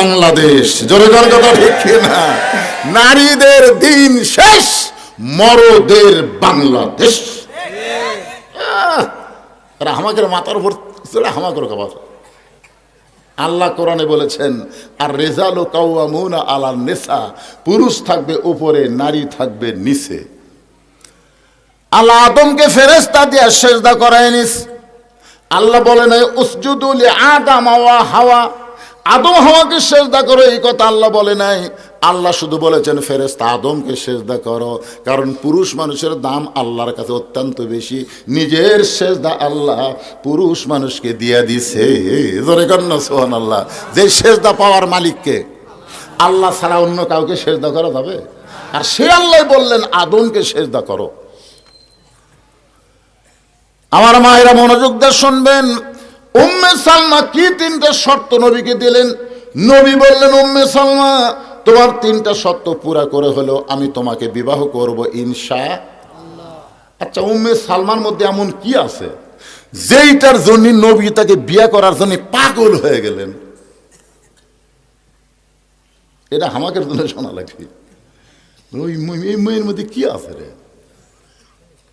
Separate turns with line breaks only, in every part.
বাংলাদেশ, জোরে জোরে কথা ঠিক কিনা? নারীদের দিন শেষ, মরদের বাংলাদেশ। আমাকে মাথার উপর হামাকের খবর। আল্লাহ কোরআনে বলেছেন, আর রেজালু কাওয়ামুনা আলা নিসা, পুরুষ থাকবে উপরে, নারী থাকবে নিচে। আল্লাহ আদমকে ফেরেশতা দিয়ে সেজদা করায় নিস। আল্লাহ বলে নাই উসজুদু লি আদম ওয়া হাওয়া, আদম হাওয়াকে সেজদা করো, এই কথা আল্লাহ বলে নাই। আল্লাহ শুধু বলেছেন ফেরেশতা আদমকে সেজদা করো, কারণ পুরুষ মানুষের দাম আল্লাহর কাছে অত্যন্ত বেশি। নিজের সেজদা আল্লাহ পুরুষ মানুষকে দিয়ে দিছে। জোরে কন্যা সুবহানাল্লাহ। যে সেজদা পাওয়ার মালিককে, আল্লাহ ছাড়া অন্য কাউকে সেজদা করা যাবে? আর সে আল্লাহ বললেন আদমকে সেজদা করো। আমার মায়েরা মনোযোগ দিয়ে শুনবেন, উম্মে সালমা কি তিনটা শর্ত নবীকে দিলেন। নবী বললেন, উম্মে সালমা তোমার তিনটা শর্ত পুরা করে হলো আমি তোমাকে বিবাহ করব ইনশাআল্লাহ। আচ্ছা, উম্মে সালমার মধ্যে এমন কি আছে যেইটার জন্য নবী তাকে বিয়ে করার জন্য পাগল হয়ে গেলেন? এটা আমাকে জন্য শোনা লাগবে। ওই মেয়ের মধ্যে কি আছে রে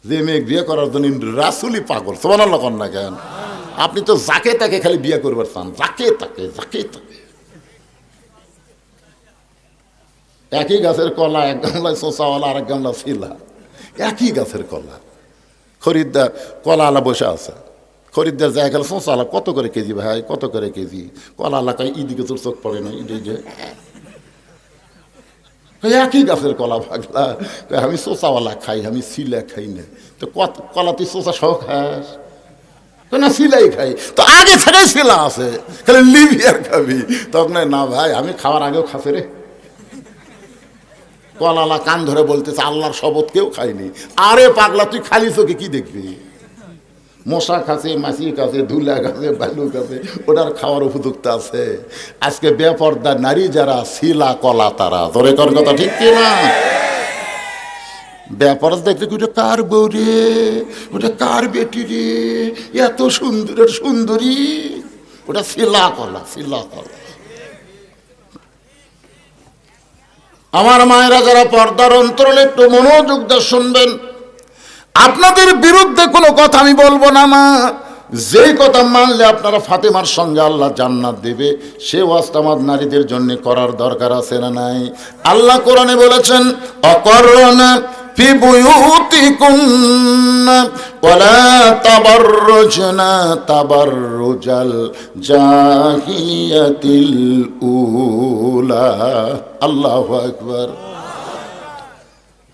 যে মেয়ে বিয়ে করার জন্য রাসূলই পাগল? সুবহানাল্লাহ কন না কেন? আপনি তো যাকে তাকে খালি বিয়ে করবার চান, যাকে তাকে। একই গাছের কলা, এক গামলায় শোষাওয়ালা আর এক গামলা ফিলা, একই গাছের কলা। খরিদ্দার কলা আলা বসে আছে, খরিদ্দার যায় গেল শোষাওয়ালা কত করে কেজি ভাই, কত করে কেজি? কলা এলাকায় ইদিকে তোর চোখ পড়ে না, ইদিকে একই গাছের কলা ভাগলা। আমি শোষাওয়ালা খাই, আমি সিলা খাই না। তো কলা তুই শোষা সহ খাস না? সিলাই খাই। তো আগে থেকে সিলা আছে, খালি লিবি আর খাবি। তখন না ভাই আমি খাওয়ার আগেও খাসে রে। কলালা কান ধরে বলতেছে আল্লাহর শপথ কেউ খায়নি। আরে পাগলা তুই খালি চোখে কি দেখবি? মশা খাচ্ছে, মাছি খাচ্ছে, ধুলা খাচ্ছে, বালু খাচ্ছে, ওটার খাওয়ার উপযুক্ত আছে? আজকে বেপর্দা নারী যারা, শিলা কলা তারা। ধরে কর কথা ঠিক কিনা? ব্যাপার দেখতে ওটা কার বউ রে, ওটা কার বেটি রে, এত সুন্দরের সুন্দরী, ওটা শিলা কলা, শিলা কলা। আমার মায়েরা যারা পর্দার অন্তরালে একটু মনোযোগ দিয়ে শুনবেন, আপনাদের বিরুদ্ধে কোনো কথা আমি বলবো না মা। যেই কথা মানলে আপনারা ফাতেমার সঙ্গে আল্লাহ জান্নাত দেবে, সে ওয়াজটা আমার নারীদের জন্য করার দরকার আছে না নাই? আল্লাহ কোরআনে বলেছেন, অকরনা ফি বুয়ুতিকুন্না ওয়ালা তাবাররুজনা তাবাররুজাল জাহিলিয়াতিল উলা। আল্লাহু আকবার।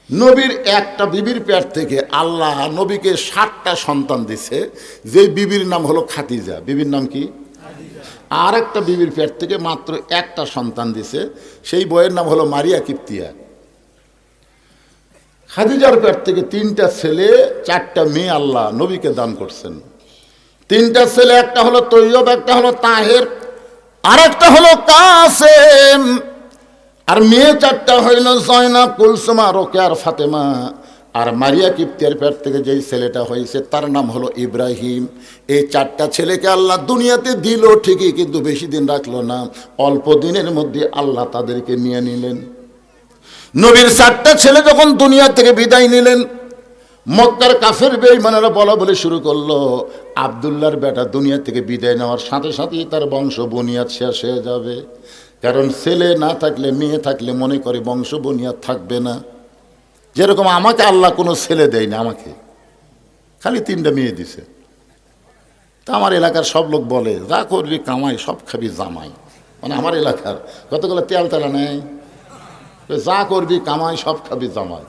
নবীর একটা বিবির পেট থেকে আল্লাহ নবীকে 7টা সন্তান দিছে। যে বিবির নাম হলো খাদিজা। বিবির নাম কি? আর একটা বিবির পেট থেকে মাত্র একটা সন্তান দিছে, সেই বইয়ের নাম হলো মারিয়া কিপ্তিয়া। খাদিজার পেট থেকে 3টা ছেলে 4টা মেয়ে আল্লাহ নবীকে দান করছেন। 3টা ছেলে, একটা হলো তৈয়ব, একটা হলো তাহের, আর একটা হলো কাসেম। আর মেয়ে 4টা হইল জয়নাব, কুলসুমা, রোকেয়া আর ফাতেমা। আর মারিয়া কিপ্তিয়ার পেট থেকে যেই ছেলেটা হয়েছে তার নাম হলো ইব্রাহিম। এই 4টা ছেলেকে আল্লাহ দুনিয়াতে দিল ঠিকই, কিন্তু বেশি দিন রাখলো না। অল্প দিনের মধ্যে আল্লাহ তাদেরকে নিয়ে নিলেন। নবীর 4টা ছেলে যখন দুনিয়া থেকে বিদায় নিলেন, মক্কার কাফের বেঈমানেরা বলা বলে শুরু করলো, আব্দুল্লাহর বেটা দুনিয়া থেকে বিদায় নেওয়ার সাথে সাথেই তার বংশ বুনিয়াদ শেষ হয়ে যাবে। কারণ ছেলে না থাকলে, মেয়ে থাকলে মনে করে বংশ বুনিয়াদ থাকবে না। যেরকম আমাকে আল্লাহ কোনো ছেলে দেয় না, আমাকে খালি 3টা মেয়ে দিছে। তা আমার এলাকার সব লোক বলে, যা করবি কামাই, সব খাবি জামাই। মানে আমার এলাকার কতগুলো তেল তেলা নেই, যা করবি কামাই, সব খাবি জামাই।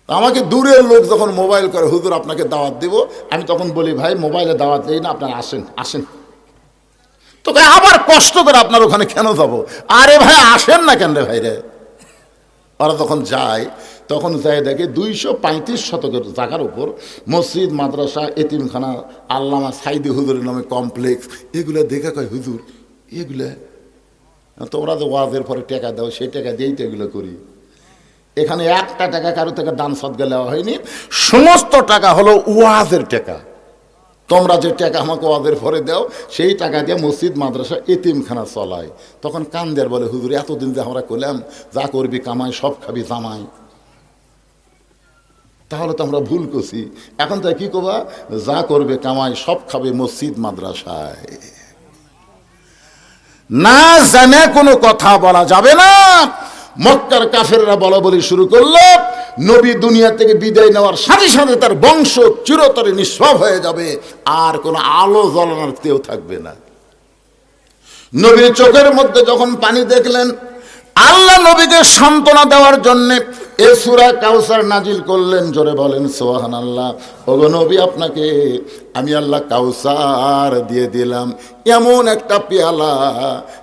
আমাকে দূরের লোক যখন মোবাইল করে, হুজুর আপনাকে দাওয়াত দিব, আমি তখন বলি ভাই মোবাইলে দাওয়াত দেই না, আপনারা আসেন আসেন। তো আবার কষ্ট করে আপনার ওখানে কেন যাবো? আরে ভাই আসেন না কেন রে ভাই রে। ওরা তখন যায়, তখন যায় দেখে 235 শতকের জায়গার উপর মসজিদ, মাদ্রাসা, এতিমখানা, আল্লামা সাইদি হুজুরের নামে কমপ্লেক্স, এগুলো দেখে কয় হুজুর এগুলা তোমরা যে ওয়াজের পরে টাকা দাও, সেই টাকা দিয়েই তো এগুলো করি। এখানে 1টা টাকা কারো থেকে দান সদকা দেওয়া হয়নি, সমস্ত টাকা হলো ওয়াজের টাকা। তোমরা যে টাকা আমাকে ওয়াদের পরে দাও সেই টাকা দিয়ে মসজিদ মাদ্রাসা এতিমখানা চলায়। তখন কান্দের বলে, হুজুর এতদিন যে আমরা করলাম, যা করবি কামাই সব খাবি জামাই, তাহলে তো আমরা ভুল করছি। এখন তাই কি করবা, যা করবে কামাই সব খাবে মসজিদ মাদ্রাসায়। না জানে কোনো কথা বলা যাবে না। মক্কার কাফেররা বলা বলি শুরু করলো, নবী দুনিয়া থেকে বিদায় নেওয়ার সাথে সাথে তার বংশ চিরতরে নিঃসব হয়ে যাবে, আর কোনো আলো জ্বলানোর কেউ থাকবে না। নবীর চোখের মধ্যে যখন পানি দেখলেন, আল্লাহ নবীকে সান্ত্বনা দেওয়ার জন্য এ সূরা কাউসার নাজিল করলেন। জোরে বলেন সুবহানাল্লাহ। ওগো নবী, আপনাকে আমি আল্লাহ কাউসার দিয়ে দিলাম, এমন একটা পেয়ালা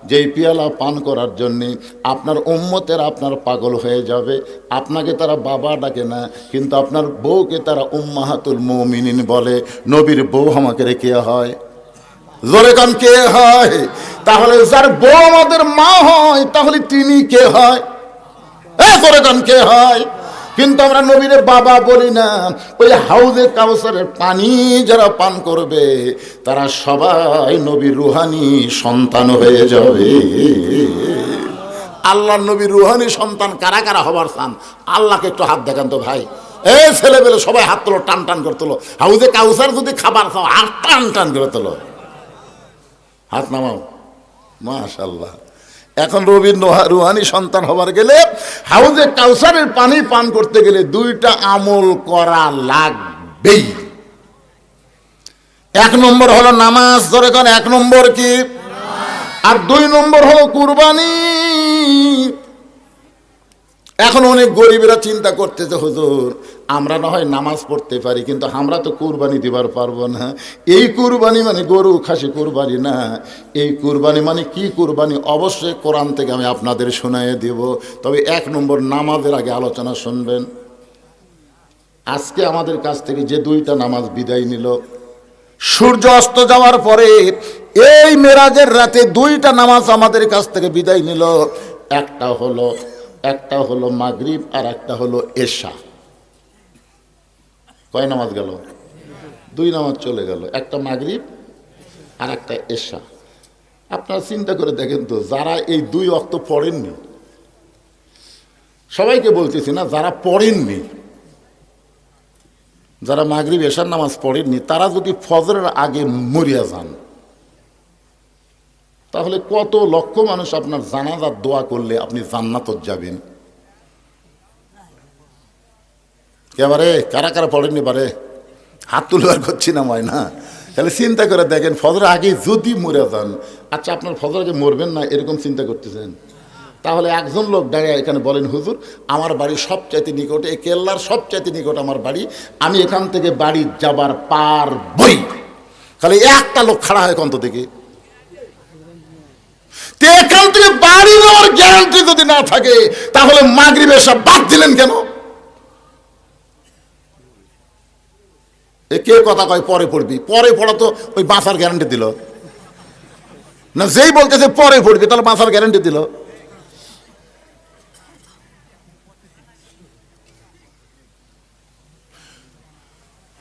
যেই পেয়ালা পান করার জন্যে আপনার উম্মতের আপনার পাগল হয়ে যাবে। আপনাকে তারা বাবা ডাকে না, কিন্তু আপনার বউকে তারা উম্মাহাতুল মুমিনিন বলে। নবীর বউ আমাকে রেখে হয়, জোরে কান কে হয়? তাহলে যার বউ আমাদের মা হয়, তাহলে তিনি কে হয়? জোরে কান কে হয়? কিন্তু আমরা নবীরে বাবা বলি না। ওই হাউজে কাউসারের পানি যারা পান করবে, তারা সবাই নবীর রুহানি সন্তান হয়ে যাবে। আল্লাহ নবীর রুহানি সন্তান কারা কারা হবার চান? আল্লাহকে একটু হাত দেখান তো ভাই। এই ছেলেবেলে সবাই হাত তোলো, টান টান করে তোলো। হাউজে কাউসার যদি খাবার খাও, হাত টান টান করে তোলো, হাত নামাও। মাশাআল্লাহ। এখন নবীর রুহানি সন্তান হবার গেলে, হাউজে কাউসারের পানি পান করতে গেলে দুইটা আমল করা লাগবেই। এক নম্বর হলো নামাজ, ধরে কোন এক নম্বর কি, আর দুই নম্বর হলো কুরবানি। এখন অনেক গরিবেরা চিন্তা করতেছে, হুজুর আমরা না হয় নামাজ পড়তে পারি, কিন্তু আমরা তো কুরবানি দিবার পারবো না। এই কুরবানি মানে গরু খাসি কুরবানি না। এই কুরবানি মানে কি কুরবানি? অবশ্যই কোরআন থেকে আমি আপনাদের শোনাইয়ে দেব। তবে এক নম্বর নামাজের আগে আলোচনা শুনবেন। আজকে আমাদের কাছ থেকে যে দুইটা নামাজ বিদায় নিল, সূর্য অস্ত যাওয়ার পরে এই মেরাজের রাতে দুইটা নামাজ আমাদের কাছ থেকে বিদায় নিল। একটা হলো মাগরিব আর একটা হলো এশা। কয় নামাজ গেল? দুই নামাজ চলে গেল, একটা মাগরিব আর একটা এশা। আপনারা চিন্তা করে দেখেন তো, যারা এই দুই ওয়াক্ত পড়েননি, সবাইকে বলতেছি না, যারা পড়েননি, যারা মাগরিব এশার নামাজ পড়েননি, তারা যদি ফজরের আগে মরিয়া যান, তাহলে কত লক্ষ মানুষ আপনার জানাজার দোয়া করলে আপনি জান্নাতত যাবেন। এবারে কারা কারা পড়েননি, বারে হাত তুলবার করছি না, হয় না? তাহলে চিন্তা করে দেখেন, ফজরের আগে যদি মরে যান, আচ্ছা আপনার ফজরের আগে মরবেন না এরকম চিন্তা করতেছেন? তাহলে একজন লোক দাঁড়িয়ে এখানে বলেন, হুজুর আমার বাড়ি সবচাইতে নিকটে, এই কেল্লার সবচাইতে নিকট আমার বাড়ি, আমি এখান থেকে বাড়ি যাবার পারবই। তাহলে একটা লোক খাড়া হয় কন্ত থেকে, এখান থেকে বাড়ি যাওয়ার গ্যারান্টি যদি না থাকে, তাহলে মাগরিব এশা বাদ দিলেন কেন? কে কথা কয় পরে পড়বি? পরে পড়া তো ওই বাঁচার গ্যারান্টি দিল না। যেই বলতেছে পরে পড়বি, তাহলে বাঁচার গ্যারান্টি দিল।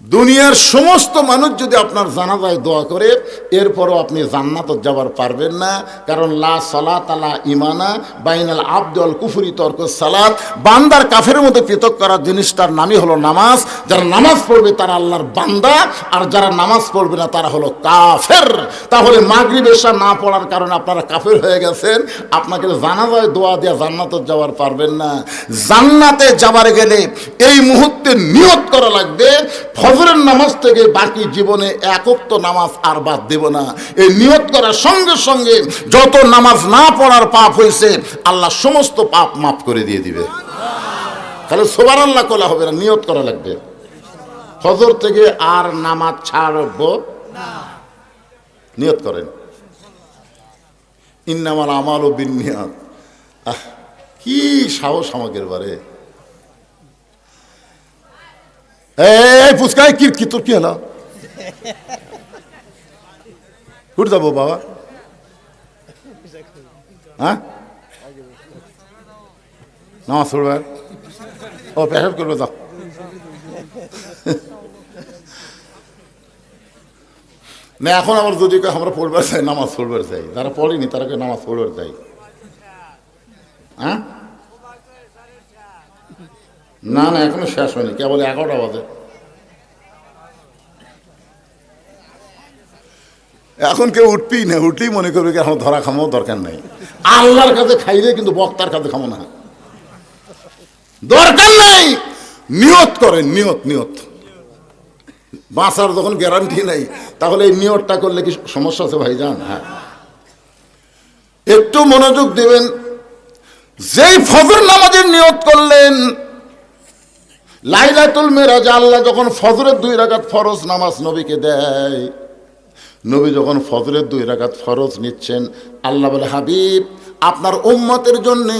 দুনিয়ার সমস্ত মানুষ যদি আপনার জানাজায় দোয়া করে, এরপরও আপনি জান্নাতত যাবার পারবেন না। কারণ লা সালাত আলা ইমানা বাইনাল আবদ ওয়াল কুফরি তরকুস সালাত। বান্দার কাফেরের মধ্যে পৃথক করার জিনিসটার নামই হলো নামাজ। যারা নামাজ পড়বে তারা আল্লাহর বান্দা, আর যারা নামাজ পড়বে না তারা হলো কাফের। তাহলে মাগরিব এশা না পড়ার কারণে আপনারা কাফের হয়ে গেছেন। আপনাকে জানাজায় দোয়া দিয়ে জান্নাতত যাওয়ার পারবেন না। জান্নাতে যাবার গেলে এই মুহূর্তে নিয়ত করা লাগবে, ফজরের নামাজ থেকে বাকি জীবনে এক ওয়াক্ত নামাজ আর বাদ দেব না। এই নিয়ত করার সঙ্গে সঙ্গে যত নামাজ না পড়ার পাপ হয়েছে, আল্লাহ সমস্ত পাপ মাফ করে দিয়ে দিবে। তাহলে সুবহানাল্লাহ কলা হবে না, নিয়ত করা লাগবে ফজর থেকে আর নামাজ ছাড়ব না। নিয়ত করেন, ইন্নামাল আমালু বিন্নিয়াত। কি সাহস আমাদের বারে! এই পুচকাই কি তোর কি হলো? উঠে যাবো বাবা, হ্যাঁ নামাজ পড়বে, ও পেশাব করবে, যাও। না এখন আবার যদি আমরা পড়বার চাই, নামাজ পড়বার চাই, যারা পড়েনি তারাকে নামাজ পড়বার চাই। হ্যাঁ, না না এখনো শেষ হয়নি, কেবল 11টা বাজে। এখন কেউ উঠবেই না, উঠলেই মনে করবে কি এখন ধরা খামো দরকার নাই। আল্লাহর কাছে খাইলে কিন্তু বক্তার কাছে খামো না, দরকার নাই। নিয়ত করেন, নিয়ত নিয়ত। বাঁচার যখন গ্যারান্টি নাই তাহলে এই নিয়তটা করলে কি সমস্যা আছে ভাইজান? হ্যাঁ, একটু মনোযোগ দিবেন। যেই ফজর নামাজের নিয়ত করলেন, লাইলাতুল মিরাজ আল্লাহ যখন ফজরের 2 রাকাত ফরজ নামাজ নবীকে দেয়, নবী যখন ফজরের 2 রাকাত ফরজ নিচ্ছেন, আল্লাহ বলে হাবিব আপনার উম্মতের জন্যে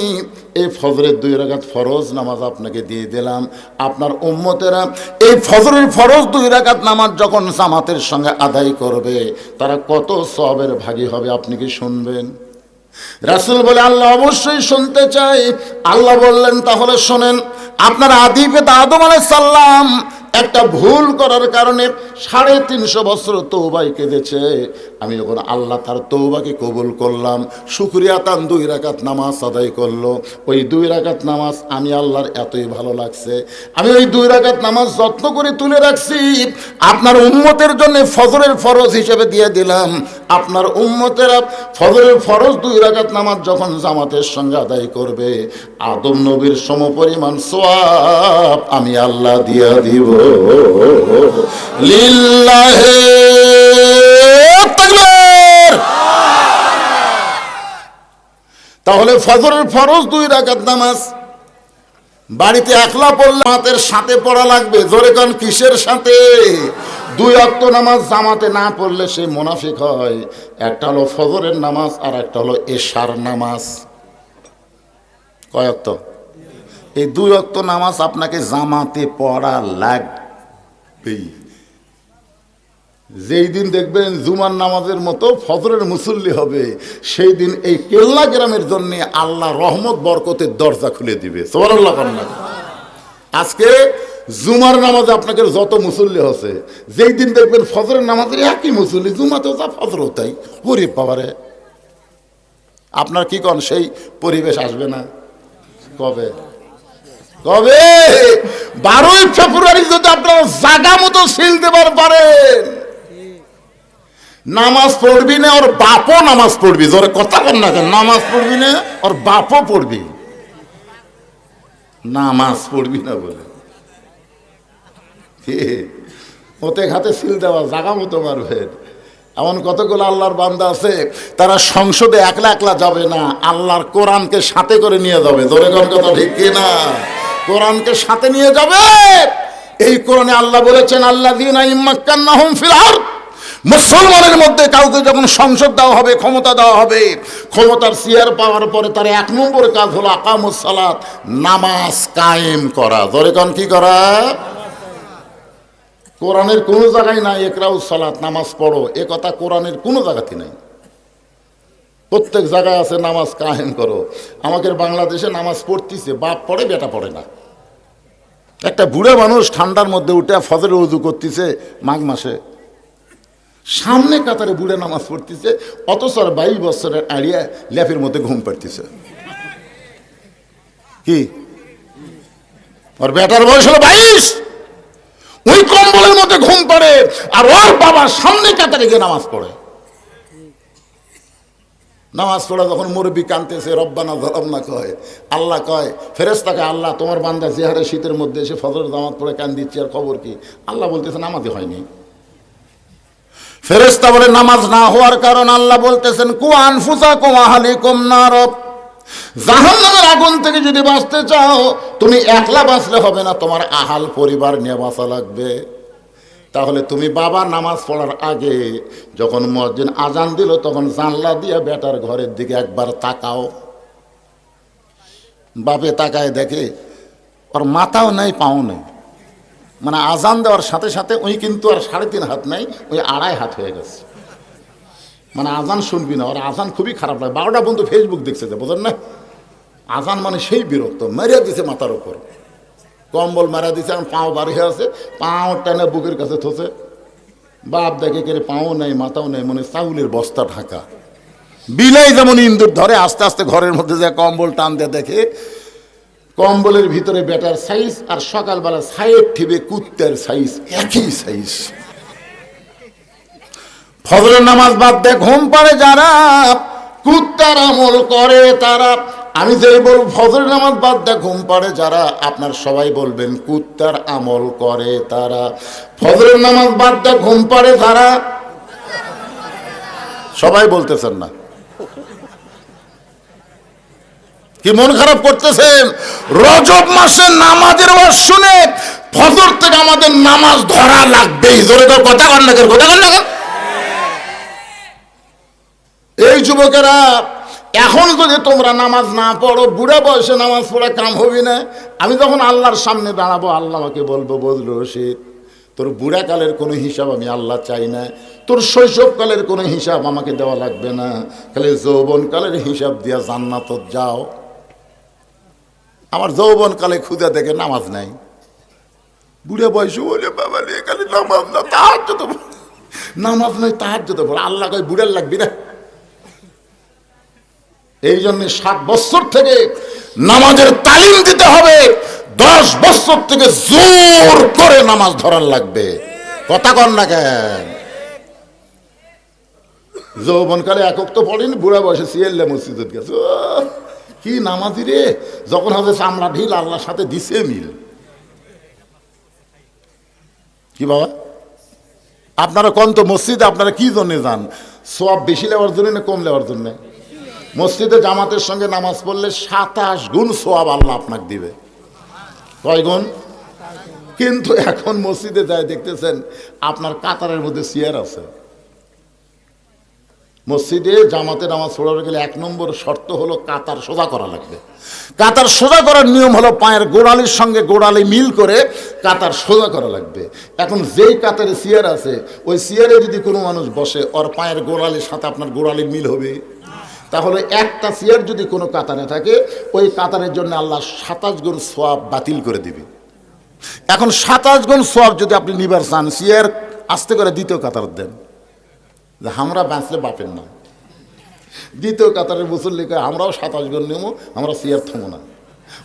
এই ফজরের 2 রাকাত ফরজ নামাজ আপনাকে দিয়ে দিলাম। আপনার উম্মতেরা এই ফজরের ফরজ 2 রাকাত নামাজ যখন জামাতের সঙ্গে আদায় করবে, তারা কত সওয়াবের ভাগী হবে আপনি কি শুনবেন? রাসূল বলে আল্লাহ অবশ্যই শুনতে চাই। আল্লাহ বললেন তাহলে শোনেন, আপনার আদি পিতা আদম আলাইহিস সালাম একটা ভুল করার কারণে 350 বছর তওবায় কেঁদেছে। আমি যখন আল্লাহ তার তওবাকে কবুল করলাম, শুকরিয়া তান 2 রাকাত নামাজ আদায় করলো। ওই 2 রাকাত নামাজ আমি আল্লাহর এতই ভালো লাগছে, আমি ওই 2 রাকাত নামাজ যত্ন করে তুলে রাখছি। আপনার উম্মতের জন্য ফজরের ফরজ হিসেবে দিয়ে দিলাম। আপনার উম্মতেরা ফজরের ফরজ 2 রাকাত নামাজ যখন জামাতের সঙ্গে আদায় করবে, আদম নবীর সমপরিমাণ সওয়াব আমি আল্লাহ দিয়া দিব। লিল্লাহি তাকবীর। তাহলে ফজরের ফরজ 2 রাকাত নামাজ বাড়িতে একলা পড়লে জামাতের সাথে পড়া লাগবে। জোরে কোন কিসের সাথে? 2 ওয়াক্ত নামাজ জামাতে না পড়লে সে মুনাফিক হয়। একটা হলো ফজরের নামাজ আর একটা হলো এশার নামাজ। কয় ওয়াক্ত? এই 2 ওয়াক্ত নামাজ আপনাকে জামাতে পড়া লাগবেই। যেই দিন দেখবেন জুমার নামাজের মতো ফজরের মুসল্লি হবে, সেই দিন এই কেল্লা গ্রামের জন্য আল্লাহ রহমত বরকতের দরজা খুলে দিবে। সুবহানাল্লাহ। আজকে জুমার নামাজে আপনাকে যত মুসল্লি হচ্ছে, যেই দিন দেখবেন ফজরের নামাজের একই মুসল্লি, জুমাতেও যা ফজরও তাই। ওরে বাবারে, আপনার কি কোন সেই পরিবেশ আসবে না? কবে? কবে? 12ই ফেব্রুয়ারি যদি আপনারা জাগা মতো সিল দেবার পারেন, নামাজ পড়বি না ওর বাপও নামাজ পড়বি। জোরে কথা বল না কেন? নামাজ পড়বি না ওর বাপও পড়বি, নামাজ পড়বি না বলে ওতে ঘাতে সিল দেওয়া জাগা মতো মারবেন। এমন কতগুলো আল্লাহর বান্দা আছে, তারা সংসদে একলা একলা যাবে না, আল্লাহর কোরআনকে সাথে করে নিয়ে যাবে। জোরে কোন কথা ঠিক কিনা? কোরআনকে সাথে নিয়ে যাবে। এই কোরআনে আল্লাহ বলেছেন আল্লাযীনা ইম্মাক্কান্নাহুম ফিল আরদ, মুসলমানের মধ্যে কাউকে যখন সংসদ দেওয়া হবে, ক্ষমতা দেওয়া হবে, ক্ষমতার চেয়ার পাওয়ার পরে তার 1 নম্বর কাজ হলো আকামুস সালাত, নামাজ কায়েম করা। জোরে কোন কি করা? কোরআনের কোনো জায়গায় নাই ইকরাউস সালাত, নামাজ পড়ো, এ কথা কোরআনের কোনো জায়গাতে নাই। প্রত্যেক জায়গায় আছে নামাজ কায়েম করো। আমাদের বাংলাদেশে নামাজ পড়তেছে, বাপ পড়ে বেটা পড়ে না। একটা বুড়া মানুষ ঠান্ডার মধ্যে উঠে ফজরের ওযু করতেছে মাঘ মাসে, সামনে কাতারে বুড়ে নামাজ পড়তেছে, অথচ 22 বছরের আড়িয়া ল্যাপের মধ্যে ঘুম পাড়তেছে। কি ওর বেটার বয়স হলো 22, ওই কম্বলের মধ্যে ঘুম পড়ে, আর ওর বাবা সামনে কাতারে গিয়ে নামাজ পড়ে। নামাজ পড়া যখন মুরব্বী কাঁদতেছে, রব্বানা যালামনা কয়, আল্লাহ কয় ফেরেশতাকে, আল্লাহ তোমার বান্দা যে হারে শীতের মধ্যে এসে ফজরের নামাজ পড়ে কান দিচ্ছে, আর খবর কি? আল্লাহ বলতেছে নামাজই হয়নি। ফেরেশতা বলে নামাজ না হওয়ার কারণ আল্লাহ বলতেছেন কু আনফুসাকুম আহলিকুম নার, জাহান্নামের আগুন থেকে যদি বাঁচতে চাও, তুমি একলা বাঁচলে হবে না, তোমার আহাল পরিবার নিয়ে বাঁচা লাগবে। তাহলে তুমি বাবা নামাজ পড়ার আগে যখন মুয়াজ্জিন আজান দিল, তখন জানলা দিয়ে বেটার ঘরের দিকে একবার তাকাও। বাপে তাকায় দেখে ওর মাথাও নেই পাও নেই, মানে আজান দেওয়ার সাথে সাথে ওই কিন্তু আর 3.5 হাত নাই, ওই 2.5 হাত হয়ে গেছে। মানে আজান শুনবি না, ওর আজান খুবই খারাপ লাগে। 12টা বন্ধু ফেসবুক দেখছে, বোঝেন না? আজান মানে সেই বিরক্ত, মেরিয়া দিছে মাথার উপর, কম্বল মারা দিছে, এখন পাও বাড়ি হয়ে আছে, পাও টানে বুকের কাছে থসে। বাপ দেখে কেড়ে পাও নেই মাথাও নেই, মনে চাউলের বস্তা ঢাকা। বিলাই যেমন ইন্দুর ধরে আস্তে আস্তে ঘরের মধ্যে যে কম্বল টান দিয়ে দেখে কম্বলের ভিতরে বেটার সাইজ আর সকালবেলা সাইড ঠিবে কুত্তার সাইজ, একই সাইজ। ফজরের নামাজ বাদ দিয়ে ঘুম পাড়ে যারা কুত্তার আমল করে তারা, আমি যে বলব ফজরের নামাজ বাদ দিয়ে ঘুম পাড়ে যারা, আপনার সবাই বলবেন কুত্তার আমল করে তারা। ফজরের নামাজ বাদ দিয়ে ঘুম পাড়ে যারা, সবাই বলতেছেন না, কি মন খারাপ করতেছেন? রজব মাসে নামাজের ওয়াজ শুনে ফজর থেকে আমাদের নামাজ ধরা লাগবে। জোরে তো কথা কন না, কথা কন না। এই যুবকেরা, এখন যদি তোমরা নামাজ না পড়ো, বুড়া বয়সে নামাজ পড়া কাম হবি না। আমি যখন আল্লাহর সামনে দাঁড়াবো, আল্লাহ আমাকে বলবো, বদরুল রশিদ, তোর বুড়া কালের কোনো হিসাব আমি আল্লাহ চাই না, তোর শৈশবকালের কোনো হিসাব আমাকে দেওয়া লাগবে না, খালি যৌবনকালের হিসাব দিয়া জান্নাত যাও। আমার যৌবনকালে ক্ষুদা দেখে নামাজ নাই, বুড়া বয়সে বলে বাবা রে খালি নামাজ না, তাহাজ্জুদ নামাজ নয়, তাহাজ্জুদ পড়ে। আল্লাহ কয় বুড়ার লাগবি না। এই জন্য 7 বছর থেকে নামাজের তালিম দিতে হবে, 10 বছর থেকে জোর করে নামাজ ধরার লাগবে। কথা কন না কেন? যৌবনকালে একক তো পড়েনি, বুড়া বয়সে সিয়েল্লা মসজিদে গেছে, কি নামাজি রে, যখন হবে চামড়া ঢিল, আল্লাহর সাথে দিছে মিল। কি বাবা আপনারা কোন তো মসজিদে আপনারা কি জন্য যান? সওয়াব বেশি নেওয়ার জন্য না কম নেওয়ার জন্য? মসজিদে জামাতের সঙ্গে নামাজ পড়লে 27 গুণ সওয়াব আল্লাহ আপনাকে দিবে। কয় গুণ? কিন্তু এখন মসজিদে যায় দেখতেছেন আপনার কাতারের মধ্যে চেয়ার আছে। মসজিদে জামাতে নামাজ পড়াতে গেলে 1 নম্বর শর্ত হলো কাতার সোজা করা লাগবে। কাতার সোজা করার নিয়ম হলো পায়ের গোড়ালির সঙ্গে গোড়ালি মিল করে কাতার সোজা করা লাগবে। এখন যেই কাতারে চেয়ার আছে, ওই চেয়ারে যদি কোনো মানুষ বসে, ওর পায়ের গোড়ালির সাথে আপনার গোড়ালি মিল হবে? তাহলে একটা চেয়ার যদি কোনো কাতারে থাকে, ওই কাতারের জন্য আল্লাহ 27 গুণ সওয়াব বাতিল করে দিবে। এখন 27 গুণ সওয়াব যদি আপনি নিবার চান, চেয়ার আস্তে করে দ্বিতীয় কাতার দেন, যে আমরা বাঁচলে বাপের না। দ্বিতীয় কাতারের মুসল্লি কয় আমরাও 27 গুণ নেবো, আমরা চেয়ার থমো না।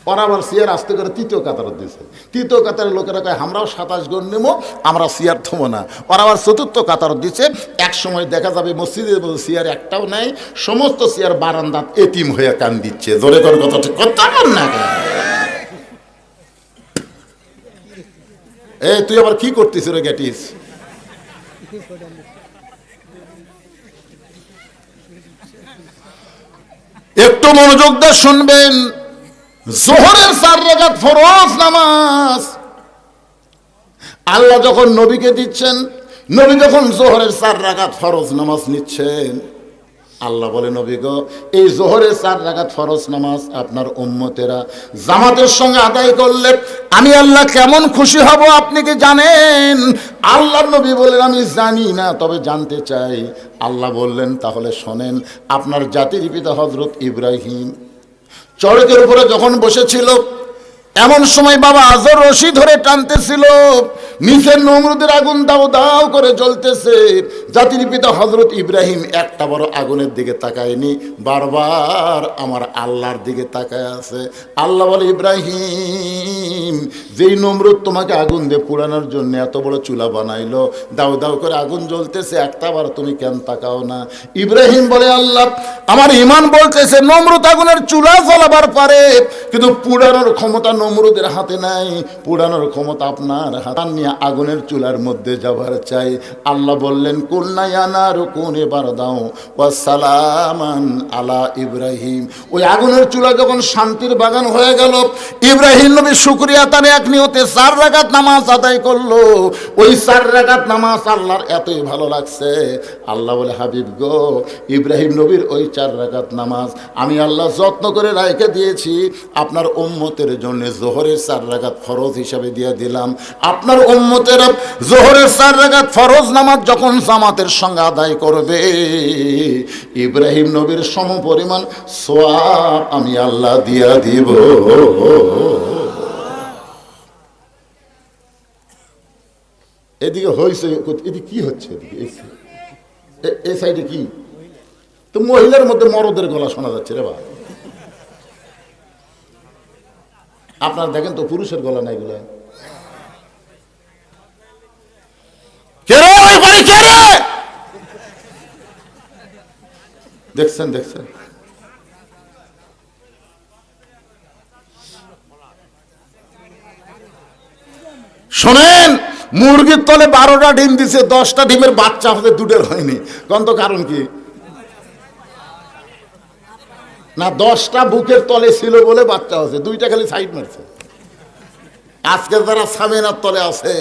ওরা আবার চেয়ার আস্তে করে তৃতীয় কাতার দিয়েছে। তৃতীয় কাতারের লোকেরা কয় আমরাও 27 গুণ নেবো, আমরা চেয়ার থমো না। ওরা আবার চতুর্থ কাতার দিচ্ছে। এক সময় দেখা যাবে মসজিদের মধ্যে চেয়ার একটাও নাই, সমস্ত চেয়ার বারান্দাত এতিম হয়ে কান দিচ্ছে। জোরে করে কথা ঠিক কথা বল না। এই তুই আবার কি করতিস রে গ্যাটিস? একটু মনোযোগ দিয়ে শুনবেন। যোহরের 4 রাকাত ফরজ নামাজ আল্লাহ যখন নবীকে দিচ্ছেন, নবী যখন যোহরের 4 রাকাত ফরজ নামাজ নিচ্ছেন, আল্লাহ বলে নবী গো, এই যোহরের 4 রাকাত ফরজ নামাজ আপনার উম্মতেরা জামাতের সঙ্গে আদায় করলে আমি আল্লাহ কেমন খুশি হব আপনি কি জানেন? আল্লাহর নবী বললেন আমি জানি না, তবে জানতে চাই। আল্লাহ বললেন তাহলে শোনেন, আপনার জাতির পিতা হযরত ইব্রাহিম চড়কের উপরে যখন বসেছিল, এমন সময় বাবা আজর রশি ধরে টানতেছিল, নিচের নমরুদের আগুন দাও দাও করে জ্বলতেছে। জাতির পিতা হযরত ইব্রাহিম একটা বড় আগুনের দিকে তাকায়নি, বারবার আমার আল্লাহর দিকে তাকায় আছে। আল্লাহ বলে ইব্রাহিম, যেই নমরুদ তোমাকে আগুন দিয়ে পোড়ানোর জন্য এত বড় চুলা বানাইলো, দাও দাও করে আগুন জ্বলতেছে, একটাবার তুমি কেন তাকাও না? ইব্রাহিম বলে আল্লাহ, আমার ঈমান বলতেছে নমরুদ আগুনের চুলা জ্বলাবার পারে, কিন্তু পোড়ানোর ক্ষমতা নমরুদের হাতে নাই, পোড়ানোর ক্ষমতা আপনার হাতে নিয়ে আগুনের চুলার মধ্যে যাবার চাই। আল্লাহ বললেন কুলনা ইয়া নারু কুনি বারদাও ওয়া সালামান আলা ইব্রাহিম। ওই আগুনের চুলা যখন শান্তির বাগান হয়ে গেল, ইব্রাহিম নবী শুকরিয়া তারে এক নিয়তে 4 রাকাত নামাজ আদায় করলো। ওই 4 রাকাত নামাজ আল্লাহর এতই ভালো লাগছে, আল্লাহ বলে হাবিব গো, ইব্রাহিম নবীর ওই 4 রাকাত নামাজ আমি আল্লাহ যত্ন করে রাখে দিয়েছি, আপনার উম্মতের জন্য যোহরের 4 রাকাত ফরজ হিসাবে দিয়ে দিলাম। আপনার উম্মতেরা যোহরের 4 রাকাত ফরজ নামাজ যখন জামাতের সঙ্গে আদায় করবে, ইব্রাহিম নবীর সমপরিমাণ সওয়াব আমি আল্লাহ দিয়া দিব। এদিকে হয়েছে, এদিকে কি হচ্ছে, এদিকে এই সাইডে কি, তো মহিলার মধ্যে মরদের গলা শোনা যাচ্ছে রে বা। আপনারা দেখেন তো পুরুষের গলা নাই এগুলা। দেখছেন দেখছেন, শোনেন, মুরগির তলে 12টা ডিম দিছে, 10টা ডিমের বাচ্চা হতে দুটের হয়নি, কন্ত কারণ কি? না 10টা বুকের তলে ছিল বলে বাচ্চা আছে, 2টা খালি সাইড মারছে। আজকে যারা সামিনার তলে আছে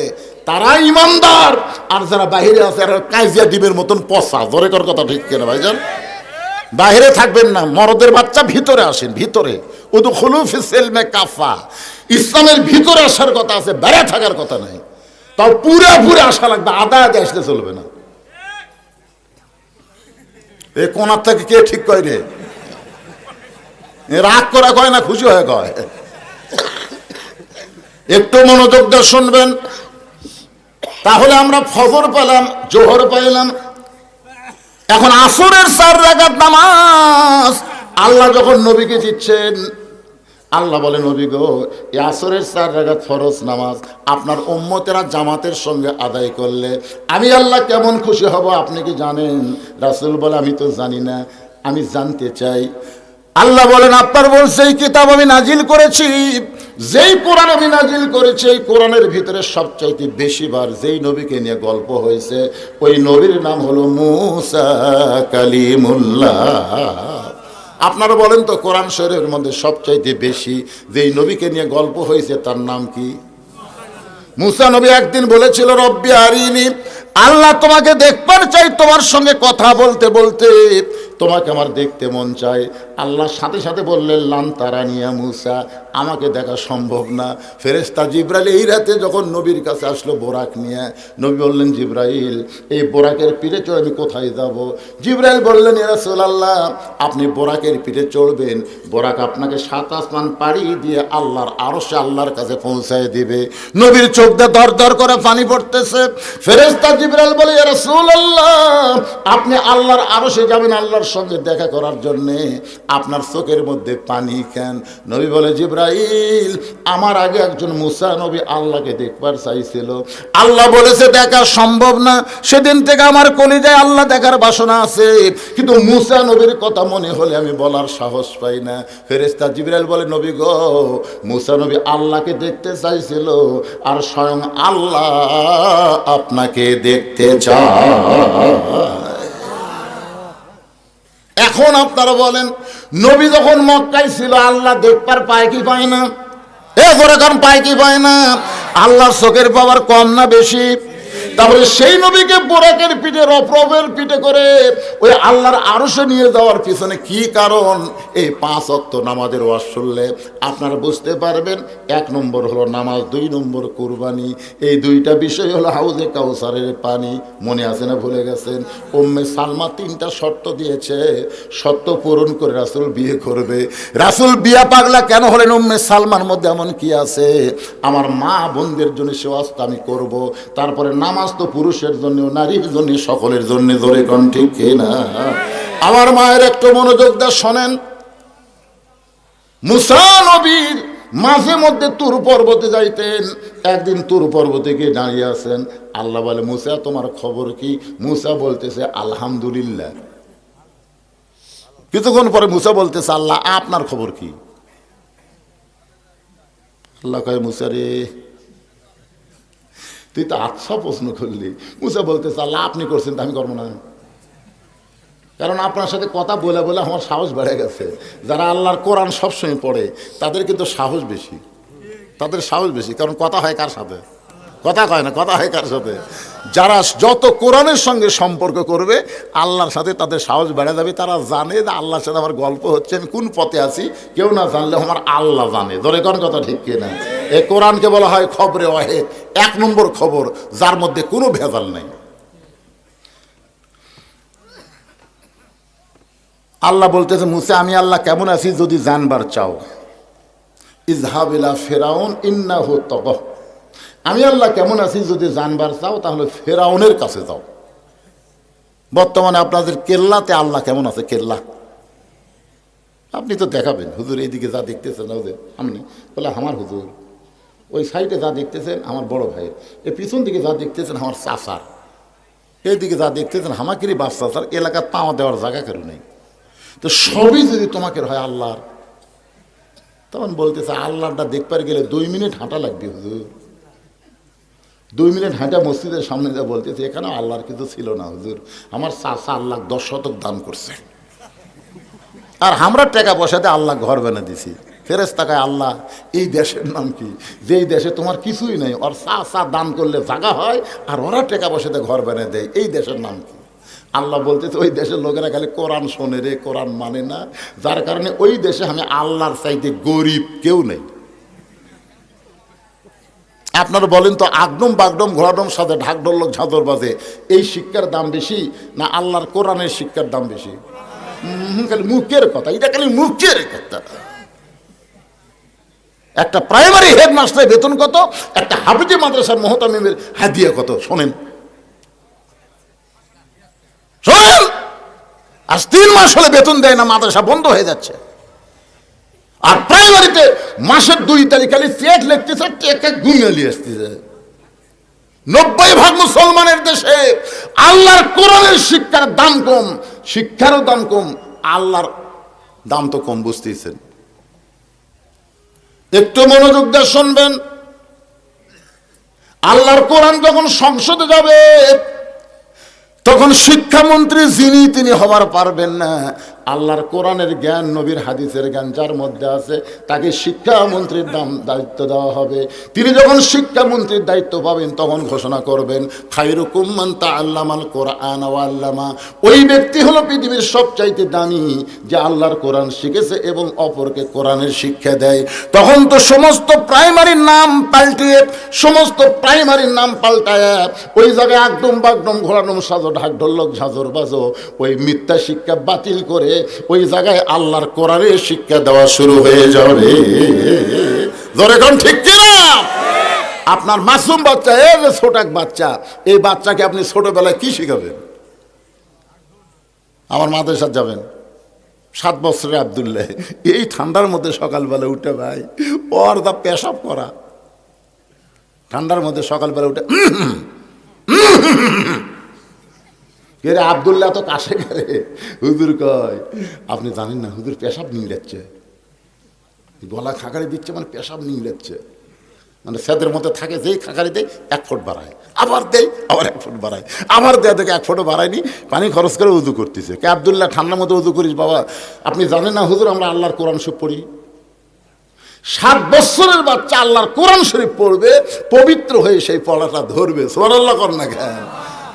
তারা ইমানদার, আর যারা বাহিরে আছে আর কাইজিয়া ডিমের মতন পচা। ধরে কর কথা ঠিক কেনা ভাইজান? বাহিরে থাকবেন না, মরদের বাচ্চা ভিতরে আসেন, ভিতরে উদখুলু ফিস সিলমে কাফা। ইসলামের ভিতরে আসার কথা আছে, বাইরে থাকার কথা নাই। তাও পুরো আসা লাগবে, আদা আসলে চলবে না। এ কোনার থেকে কে ঠিক কয় রে? রাগ করা কয় না খুশি হয়ে কয়? একটু মনোযোগ দিয়ে শুনবেন, তাহলে আমরা ফজর পেলাম, জোহর পাইলাম, এখন আসরের 4 রাকাত নামাজ আল্লাহ যখন নবীকে দিচ্ছেন, আল্লাহ বলে নবী গো, এই আসরের 4 রাকাত ফরজ নামাজ আপনার উম্মতেরা জামাতের সঙ্গে আদায় করলে আমি আল্লাহ কেমন খুশি হব আপনি কি জানেন? রাসূল বলে আমি তো জানি না, আমি জানতে চাই। আল্লাহ বলেন আপনার বলছে এই কিতাব আমি নাজিল করেছি, যেই কোরআন আমি নাজিল করেছি, এই কোরআনের ভিতরে সবচাইতে বেশিবার যেই নবীকে নিয়ে গল্প হয়েছে ওই নবীর নাম হলো মূসা কালিমুল্লাহ। আপনারা বলেন তো কোরআন শরীফের মধ্যে সবচাইতে বেশি যেই নবীকে নিয়ে গল্প হয়েছে তার নাম কি? মূসা নবী একদিন বলেছিল রব্বি আরিনি, আল্লাহ তোমাকে দেখবার চাই, তোমার সঙ্গে কথা বলতে বলতে তোমাকে আমার দেখতে মন চায়। আল্লাহ সাথে সাথে বললেন লান তারানিয়া মূসা, আমাকে দেখা সম্ভব না। ফেরেশতা জিবরাইল এই রাতে যখন নবীর কাছে আসলো বোরাক নিয়ে, নবী বললেন জিবরাইল এই বোরাকের পিঠে চড়ে আমি কোথায় যাব? জিবরাইল বললেন ইয়া রাসূলুল্লাহ আপনি বোরাকের পিঠে চড়বেন, বোরাক আপনাকে 7 আসমান পাড়ি দিয়ে আল্লাহর আরশে আল্লাহর কাছে পৌঁছায় দিবে। নবীর চোখ দিয়ে দর দর করে পানি পড়তেছে। ফেরেশতা জিবরাইল বলে ইয়া রাসূলুল্লাহ আপনি আল্লাহর আরশে যাবেন আল্লাহর সঙ্গে দেখা করার জন্য, আপনার চোখের মধ্যে পানি কেন? নবী বলে জিবরাইল আমার আগে একজন মূসা নবী আল্লাহকে দেখবার চাইছিল, আল্লাহ বলেছে দেখা সম্ভব না। সেদিন থেকে আমার কলিজায় আল্লাহ দেখার বাসনা আছে, কিন্তু মূসা নবীর কথা মনে হলে আমি বলার সাহস পাই না। ফেরেশতা জিবরাইল বলে নবী গো, মূসা নবী আল্লাহকে দেখতে চাইছিল আর স্বয়ং আল্লাহ আপনাকে দেখতে চায়। এখন আপনারা বলেন নবী যখন মক্কায় ছিল আল্লাহ দেখবার পায় কি পায় না? এরপরে কারণ পায় কি পায় না? আল্লাহর চোখের পাওয়ার কম না বেশি? তাহলে সেই নবীকে বোরাকের পিঠে রফরফের পিঠে করে ওই আল্লাহর আরশে নিয়ে যাওয়ার পিছনে কি কারণ? এই 5 ওয়াক্ত নামাজের ওয়াজ শুনলে আপনারা বুঝতে পারবেন। 1 নম্বর হলো নামাজ, 2 নম্বর কুরবানি। এই 2টা বিষয় হলো হাউজে কাউসারের পানি। মনে আছে না ভুলে গেছেন? উম্মে সালমা 3টা শর্ত দিয়েছে, শর্ত পূরণ করে রাসূল বিয়ে করবে। রাসূল বিয়া পাগলা কেন হলেন? উম্মে সালমার মধ্যে এমন কি আছে? আমার মা বোনদের জন্য সে ওয়াজটা আমি করব। তারপরে নামাজ তো পুরুষের জন্য, নারীর জন্য, সকলের জন্য। ধরে কোন ঠিক কিনা? আমার মায়ের একটু মনোযোগ দিয়ে শোনেন। মূসা নবীর মাঝে মধ্যে তুর পর্বতে যাইতেন। একদিন তুর পর্বতে গিয়ে দাঁড়িয়ে আছেন, আল্লাহ বলে মূসা তোমার খবর কি? মূসা বলতেছে আলহামদুলিল্লাহ। কিছুক্ষণ পরে মূসা বলতেছে আল্লাহ আপনার খবর কি? আল্লাহ কয় মূসা রে তুই তো আচ্ছা প্রশ্ন করলি। মূসা বলতেছে আল্লাহ আপনি করছেন তো আমি করবো না, কারণ আপনার সাথে কথা বলে বলে আমার সাহস বেড়ে গেছে। যারা আল্লাহর কোরআন সবসময় পড়ে তাদের কিন্তু সাহস বেশি, তাদের সাহস বেশি। কারণ কথা হয় কার সাথে? কথা কয় না, কথা হয় কার সাথে? যারা যত কোরআনের সঙ্গে সম্পর্ক করবে আল্লাহর সাথে তাদের সাহস বেড়ে যাবে। তারা জানে যে আল্লাহর সাথে আমার গল্প হচ্ছে, আমি কোন পথে আছি কেউ না জানলে আমার আল্লাহ জানে। ধরে কোন কথা ঠিক কিনা? এই কোরআনকে বলা হয় খবরে ওয়াহিদ, 1 নম্বর খবর, যার মধ্যে কোনো ভেজাল নেই। আল্লাহ বলতেছে মূসা আমি আল্লাহ কেমন আছি যদি জানবার চাও, ইযহাব ইলা ফিরাউন ইন্নাহু তাগা, আমি আল্লাহ কেমন আছি যদি জানবার চাও তাহলে ফেরাউনের কাছে যাও। বর্তমানে আপনাদের কেল্লাতে আল্লাহ কেমন আছে, কেল্লা আপনি তো দেখাবেন, হুজুর এইদিকে যা দেখতেছেন হুজুর আপনি বলে আমার হুজুর, ওই সাইডে যা দেখতেছেন আমার বড় ভাইয়ের, এই পিছন দিকে যা দেখতেছেন আমার চাচার, এইদিকে যা দেখতেছেন আমাকেরই বাপ চাচার, এলাকার পাওয়া দেওয়ার জায়গা কেউ নেই। তো সবই যদি তোমাকে হয় আল্লাহর, তখন বলতেছে আল্লাহটা দেখবার গেলে 2 মিনিট হাঁটা লাগবে হুজুর। 2 মিনিট হাঁটা মসজিদের সামনে যা বলতেছে এখানে আল্লাহর কিছু ছিল না হুজুর, আমার চাচা আল্লাহ 10 শতক দান করছে, আর আমরা টাকা পয়সাতে আল্লাহ ঘর বানা দিছি। ফেরেশতাকে আল্লাহ এই দেশের নাম কি, যেই দেশে তোমার কিছুই নেই, ওর চাচা দান করলে জায়গা হয় আর ওরা টাকা পয়সাতে ঘর বানিয়ে দেয়, এই দেশের নাম কি? আল্লাহ বলতেছে ওই দেশের লোকেরা খালি কোরআন শোনে রে, কোরআন মানে না, যার কারণে ওই দেশে আমি আল্লাহর চাইতে গরিব কেউ নেই। আপনারা বলেন তো আগডম বাগডম ঘোড়াডম সাথে ঢাকঢোলক ঝাঁঝর বাজে, এই শিক্ষার দাম বেশি না আল্লাহর কোরআনের শিক্ষার দাম বেশি? খালি মুখের কথা, এটা খালি মুখের কথা। একটা প্রাইমারি হেডমাস্টারের বেতন কত, একটা হাফিজি মাদ্রাসার মোহতামিমের হাদিয়া কত শোনেন, শোনেন। আজ 3 মাস হলে বেতন দেয় না, মাদ্রাসা বন্ধ হয়ে যাচ্ছে। আর প্রাইমারিতে মাসের 2 তারিখ খালি চেক লিখতেছে, টেকে গুঙালি আসতেছে। 90% মুসলমানের দেশে আল্লাহর কোরআনের শিক্ষার দাম কম, শিক্ষারও দাম কম, আল্লাহর দাম তো কম, বুঝতেছেন? একটু মনোযোগ দিয়ে শুনবেন। আল্লাহর কোরআন যখন সংসদে যাবে তখন শিক্ষামন্ত্রী যিনি তিনি হবার পারবেন না। আল্লাহর কোরআনের জ্ঞান, নবীর হাদিসের জ্ঞান যার মধ্যে আছে তাকে শিক্ষামন্ত্রীর দায়িত্ব দেওয়া হবে। তিনি যখন শিক্ষামন্ত্রীর দায়িত্ব পাবেন তখন ঘোষণা করবেন খায়রুকুম মান তাআল্লামাল কোরআন ওয়া আল্লামা। ওই ব্যক্তি হলো পৃথিবীর সবচাইতে দামি যে আল্লাহর কোরআন শিখেছে এবং অপরকে কোরআনের শিক্ষা দেয়। তখন তো সমস্ত প্রাইমারির নাম পাল্টিয়ে, সমস্ত প্রাইমারির নাম পাল্টায় ওই জায়গায় একদম বাগদম ঘোরানোম সাজো ঢাক ঢোলক ঝাঁঝর বাজো, ওই মিথ্যা শিক্ষা বাতিল করে ওই জায়গায় আল্লাহর কোরআনের শিক্ষা দেওয়া শুরু হয়ে যাবে। ধরে কোন ঠিক কিনা? আপনার মাসুম বাচ্চা, এই যে ছোট এক বাচ্চা, এই বাচ্চাকে আপনি ছোটবেলায় কি শিখাবেন? আমার মাদ্রাসায় যাবেন, 7 বছরের আব্দুল্লাহ, এই ঠান্ডার মধ্যে সকালবেলা উঠে ভাই ওর দা পেশাব করা, ঠান্ডার মধ্যে সকালবেলা উঠে রে আব্দুল্লাহ তো কাছে গেলে হুজুর কয় আপনি জানেন না হুজুর পেশাব নিয়ে যাচ্ছে, গলা খাকারি দিচ্ছে মানে পেশাব নিয়ে যাচ্ছে, মানে সেদের মধ্যে থাকে, যেই খাকারি দেয় 1 ফুট বাড়ায়, আবার দেয় আবার 1 ফুট বাড়ায়, আবার দেয় দেখে 1 ফুটও বাড়ায়নি, পানি খরচ করে উজু করতেছে। কে আব্দুল্লাহ ঠান্ডার মধ্যে উজু করিস বাবা? আপনি জানেন না হুজুর আমরা আল্লাহর কোরআন শরীফ পড়ি। 7 বছরের বাচ্চা আল্লাহর কোরআন শরীফ পড়বে, পবিত্র হয়ে সেই পড়াটা ধরবে। সুবহানাল্লাহ কর না কেন?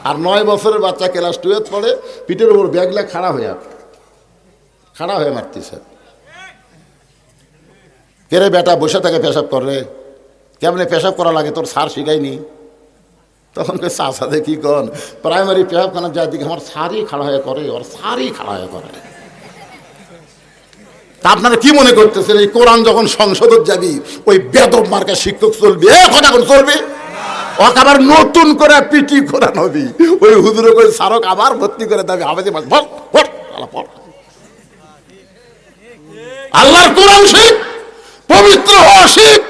আর 9 বছরের বাচ্চা ক্লাস 2 পড়ে, পিঠের উপর ব্যাগলা খাড়া হয়ে মারতেছে। কে রে বেটা বসে থাকে পেশাব করে, কেমনে পেশাব করা লাগে তোর স্যার শিখায়নি? তখন কে চাষাতে কি কন প্রাইমারি পেশাবখানা যার দিকে আমার স্যারই খাড়া হয়ে করে, ওর স্যারই খাড়া হয়ে করে। তা আপনারা কি মনে করতেছেন এই কোরআন যখন সংসদে যাবি ওই বেদব মার্কা শিক্ষক চলবে? কথা কোন চলবে? ওকে আবার নতুন করে পিটি কোরআন হবি, ওই হুজুরে করে সারক আবার ভর্তি করে দেবে আবেদে মাস বল বল পড়। আল্লাহর কোরআন শিখ, পবিত্র হওয়া শিখ।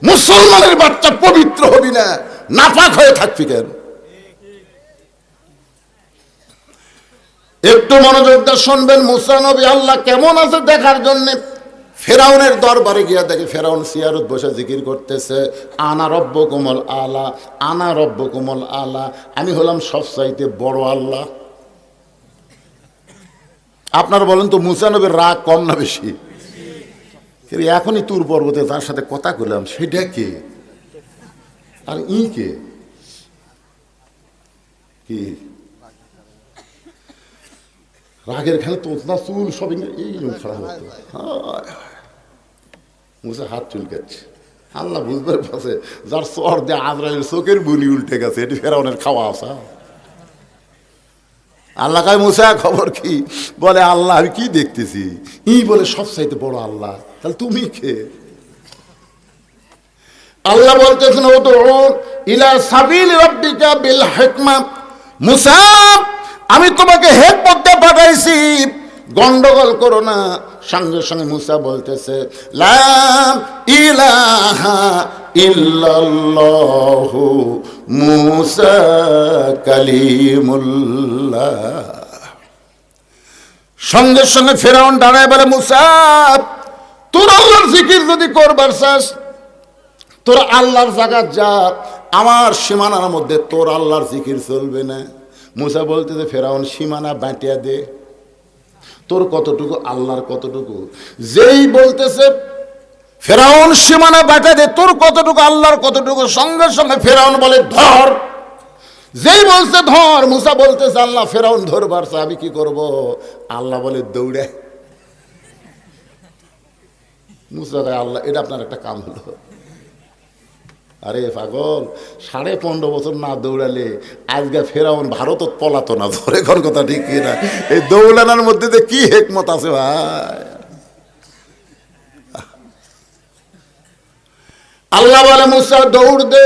মুসলমানের বাচ্চা পবিত্র হবি না, নাপাক হয়ে থাকবি কেন? একটু মনোযোগ দিয়ে শুনবেন। মুসা নবী আল্লাহ কেমন আছে দেখার জন্য ফেরাউনের দরবারে গিয়া দেখে ফেরাউন সিয়ারত বসে জিকির করতেছে, আনা রব্বকুমুল আলা, আনা রব্বকুমুল আলা, আমি হলাম সবচাইতে বড় আল্লাহ। আপনারা বলেন তো মুসা নবীর রাগ কম না বেশি? এখনই তুর পর্বতে তার সাথে কথা কইলাম, সেটা কে আর ই কে কি? রাগের খানে তোতনা চুল সব এই খারাপ হতো। মুসা হাত চুলকাচ্ছে, আল্লাহ বুঝবার পাশে যার চর দিয়ে আজরাইলের চোখের বুনি উল্টে গেছে, এটি ফেরাউনের খাওয়া আসা। আল্লাহ কয় মুসা খবর কি? বলে আল্লাহ আমি কি দেখতেছি, ই বলে সবচাইতে বড় আল্লাহ, তাহলে তুমি কে? আল্লাহ বলতেছেন উদউ ইলা সাবিল রাব্বিকা বিল হিকমা, মুসা আমি তোমাকে হিকমতে পাঠাইছি, গন্ডগোল করো না। সঙ্গে সঙ্গে মুসা বলতেছে লা ইলাহা ইল্লাল্লাহু মুসা কালিমুল্লাহ। সঙ্গে সঙ্গে ফেরাউন দাঁড়ায় বলে মুসা তোর আল্লাহর জিকির যদি করবার চাস তোর আল্লাহর জায়গা যা, আমার সীমানার মধ্যে তোর আল্লাহর জিকির চলবে না। মুসা বলতেছে ফেরাউন সীমানা বাঁটিয়া দে, তোর কতটুকু আল্লাহর কতটুকু। যেই বলতেছে ফেরাউন সীমানা বাঁটা দে তোর কতটুকু আল্লাহর কতটুকু, সঙ্গে সঙ্গে ফেরাউন বলে ধর। যেই বলছে ধর, মুসা বলতেছে আল্লাহ ফেরাউন ধরবার আমি কি করব? আল্লাহ বলে দৌড়ে। মুসা কয় আল্লাহ এটা আপনার একটা কাম হলো। আরে পাগল, 15.5 বছর না দৌড়ালে আজকে ফেরাউন ভারত পলাতো না। ধরে কোন কথা ঠিক কিনা? এই দৌড়ানোর মধ্যে যে কি হিকমত আছে ভাই। আল্লাহ বলে মুসা দৌড় দে।